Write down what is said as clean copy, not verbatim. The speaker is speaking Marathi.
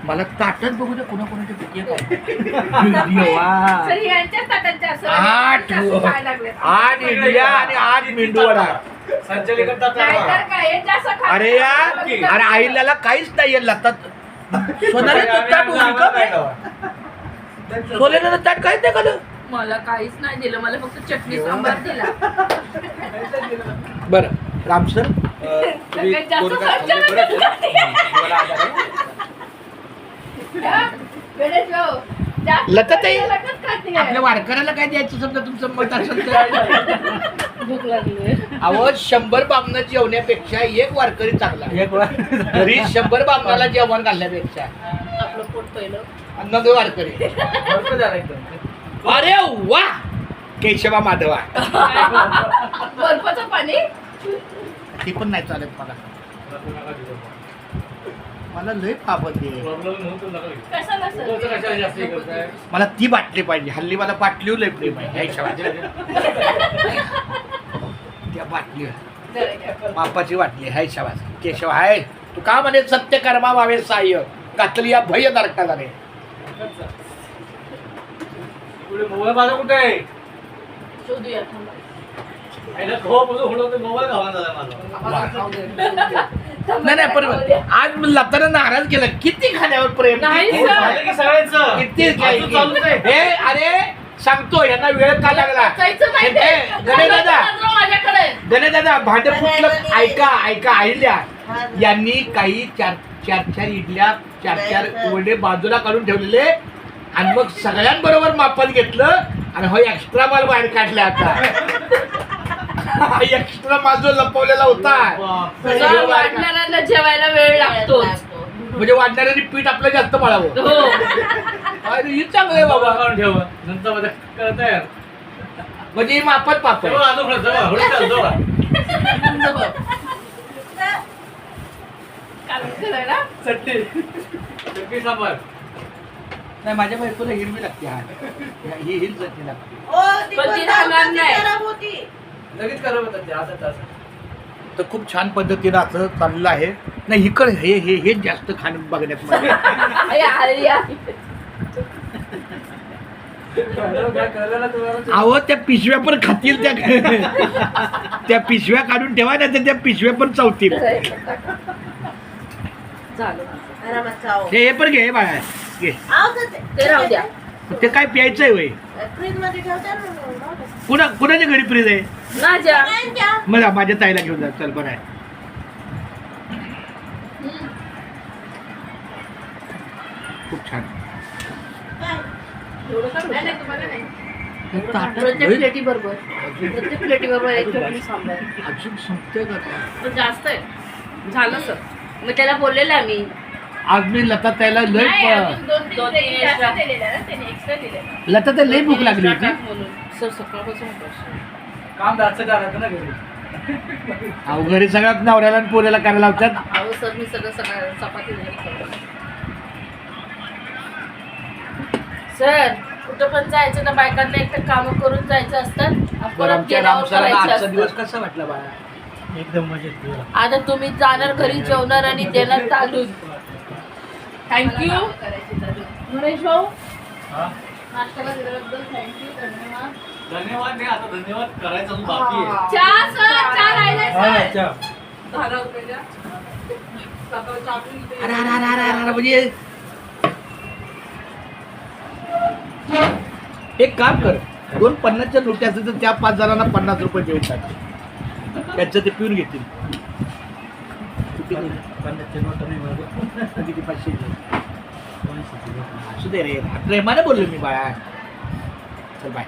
मला ताटच बघू दे कोणाकोणाचे किती सर, यांच्या ताटांच्या असं जास्त खायला लागलेत. 8 इडल्या आणि 8 मेंदूवडा. नाहीतर काय, हे जास्त खायला अरे यार, अरे आईला काहीच नाहीये लतात. सोनालीचं ताट उभी का बाई? सोनालीचं ताट काहीच नाही का? मला काहीच नाही दिलं, मला फक्त चटणी सांबार दिला. बरं रामसर सगळ्यात जास्त खर्च गणेश भाऊ, जास्त लताताई, लगत खाते. आपल्या वारकऱ्याला काय द्यायचं समजा तुमचं मत असेल तर? भूक लागली. अहो 100 बामणं जेवण्यापेक्षा एक वारकरी चांगला. घरी 100 बामणाला जेवण घालण्यापेक्षा आपलं पोट पहिलं. नवे वारकरी. अरे वा, केशवा माधवा. बर्फाचं पाणी. ती पण नाही चालत मला लय पाबंदी आहे. कशाला सर? मला ती बाटली पाहिजे. हल्ली मला बाटली लय प्रेम आहे. त्या बाटलीवर बापाची बाटली हाय शवास. केशव हाय, तू का म्हणे सत्य कर्मा व्हावे सहाय्य, घातली या भय नरकाला रे. मोबाईल माझा कुठे आहे? शोधूया थांबा. नाही नाही पण आज लतानं नाराज केलं. किती खाण्यावर प्रेम, नाही किती- सर. सगळ्यांचं किती अजून चालूच आहे. हे अरे सांगतो यांना वेळ का लागला. जायचं माहिती आहे. गणेश दादा, माझ्याकडे. गणेश दादा भांडे फुटलं. ऐका ऐका आईल्या यांनी काही चार इडल्या 4 वडे बाजूला काढून ठेवलेले आणि मग सगळ्यांबरोबर मापात घेतलं आणि हो एक्स्ट्रा माल बाहेर काढला. आता एक्स्ट्रा माल जो लपवलेला होता सर, वाढणाऱ्यांना जेवायला वेळ लागतो. म्हणजे वाढणाऱ्यांनी पीठ आपलं जास्त मळावं. हो. अरे ही चांगलं आहे बाबा. काढून ठेव नंतर मध्ये कळत आहे. म्हणजे ही मापात पाप आहे. कारण करायला चटणी सांबार नाही माझ्या बायकोला हिरवी लागते. हा ही हिल चटणी लागते. पण ती राहणार नाही. लगेच करत होतं ते आता तास. तर खूप छान पद्धतीनं असं चाललं आहे. नाही इकडे हे हे हे जास्त खाण बघण्यात मला. अहो त्या पिशव्या पण खातील. त्या पिशव्या काढून ठेवा ना, त्या पिशव्या पण चावतील. हे पण घे बाळा, घे. ते राहू द्या. ते काय प्यायचंय वय? कुणाच्या घरी फ्रीज आहे? माझ्या. मला माझ्या ताईला घेऊन जा. चल बरं आहे. खूप छान. प्रत्येक प्लेटी बरोबर एक चटणी सांबार. अजून संपतंय का काय? पण जास्त आहे. झालं सर, मग त्याला बोललेलं आम्ही. आज मी लता ताईला लय लता ताई लय भूक लागली होती. सर सकाळपासून काम जास्त करायचं ना घरी. अहो घरी सगळ्यात नवऱ्याला आणि पोऱ्याला करायला लावतात. अहो सर, मी सगळं चपाती सर. कुठं पण जायचं ना, बायकांना एक तर कामं करून जायचं असतात. बरं, आमच्या रामसराला आजचा दिवस कसा वाटला बाळा? एकदम मजेत. आता तुम्ही जाणार घरी, जेवणार आणि देणार तांदूळ. थँक्यू गणेश भाऊ. नाश्त्याला दिल्याबद्दल थँक्यू, धन्यवाद. धन्यवाद नाही, आता धन्यवाद करायचं अजून बाकी आहे. चहा सर, चहा राहिलाय सर. अच्छा. 10 रुपयाच्या. सकाळच्या आपली इथे. अरे म्हणजे एक काम कर, 2 50च्या नोटी असेल तर त्या 5 जणांना 50 रुपये देऊन टाक. त्यांचं ते पिऊन घेतील. किती 500 असू दे रे, प्रेमाने बोललो मी बाळा. चल बाय.